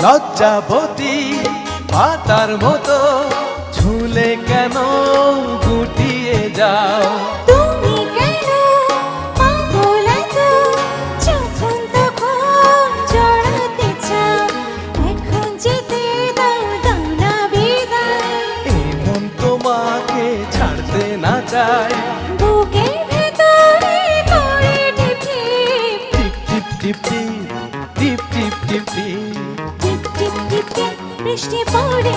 লজ্জাবতী পাতার মতো ঝুলে কেন গুটিয়ে যাও? তুমি কেন পাগল এত, যখন তখন জড়াতে চাও? এখন যেতে দাও, দাও না বিদায়। এই মন তোমাকে ছাড়তে না চায়। বুকের ভেতরে করে টিপ টিপ, টিপ টিপ টিপ টিপ টিপ টিপ টিপ টিপ। টিপ টিপ টিপ টিপ, বৃষ্টি পড়ে